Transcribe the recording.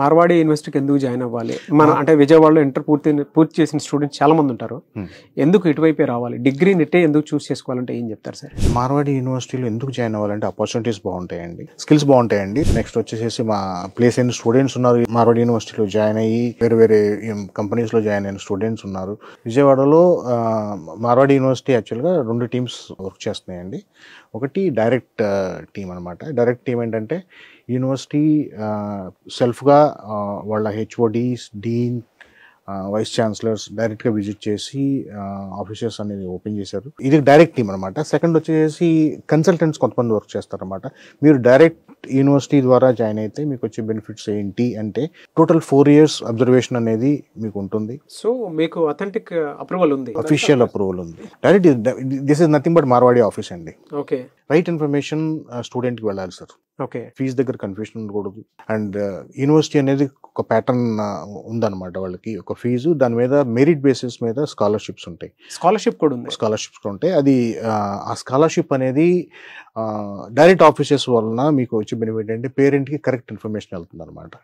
మార్వాడి యూనివర్సిటీకి ఎందుకు జాయిన్ అవ్వాలి? మన అంటే విజయవాడలో ఇంటర్ పూర్తి చేసిన స్టూడెంట్స్ చాలా మంది ఉంటారు. ఎందుకు ఇటువైపే రావాలి? డిగ్రీని ఇట్టే ఎందుకు చూస్ చేసుకోవాలంటే ఏం చెప్తారు సార్? మార్వాడి యూనివర్సిటీలో ఎందుకు జాయిన్ అవ్వాలంటే ఆపర్చునిటీస్ బాగుంటాయండి, స్కిల్స్ బాగుంటాయండి. నెక్స్ట్ వచ్చేసి మా ప్లేస్ అయిన స్టూడెంట్స్ ఉన్నారు. మార్వాడి యూనివర్సిటీలో జాయిన్ అయ్యి వేరే వేరే కంపెనీస్లో జాయిన్ అయిన స్టూడెంట్స్ ఉన్నారు. విజయవాడలో మార్వాడి యూనివర్సిటీ యాక్చువల్గా 2 టీమ్స్ వర్క్ చేస్తున్నాయండి. ఒకటి డైరెక్ట్ టీం అనమాట. డైరెక్ట్ టీం ఏంటంటే యూనివర్సిటీ సెల్ఫ్గా వాళ్ళ హెచ్ఓడీస్, డీన్, వైస్ ఛాన్సలర్స్ డైరెక్ట్గా విజిట్ చేసి ఆఫీసెస్ అనేది ఓపెన్ చేశారు. ఇది డైరెక్ట్ టీమ్ అనమాట. సెకండ్ వచ్చేసి కన్సల్టెంట్స్ కొంతమంది వర్క్ చేస్తారనమాట. మీరు డైరెక్ట్ యూనివర్సిటీ ద్వారా జాయిన్ అయితే మీకు వచ్చే బెనిఫిట్స్ ఏంటి అంటే టోటల్ 4 years అబ్జర్వేషన్ అనేది మీకు ఉంటుంది. సో మీకు అథెంటిక్ అప్రూవల్ ఉంది, అఫీషియల్ అప్రూవల్ ఉంది. Direct this is nothing but Marwadi office అండి. ఓకే, రైట్ ఇన్ఫర్మేషన్ స్టూడెంట్కి వెళ్ళాలి సార్. ఓకే, ఫీజు దగ్గర కన్ఫ్యూషన్ ఉండకూడదు. అండ్ యూనివర్సిటీ అనేది ఒక ప్యాటర్న్ ఉందన్నమాట. వాళ్ళకి ఒక ఫీజు, దాని మీద మెరిట్ బేసిస్ మీద స్కాలర్షిప్స్ ఉంటాయి. స్కాలర్షిప్ కూడా ఉంది. స్కాలర్షిప్స్ ఉంటాయి. అది ఆ స్కాలర్షిప్ అనేది డైరెక్ట్ ఆఫీసెస్ వలన మీకు వచ్చే బెనిఫిట్ అంటే పేరెంట్కి కరెక్ట్ ఇన్ఫర్మేషన్ వెళ్తుంది అనమాట.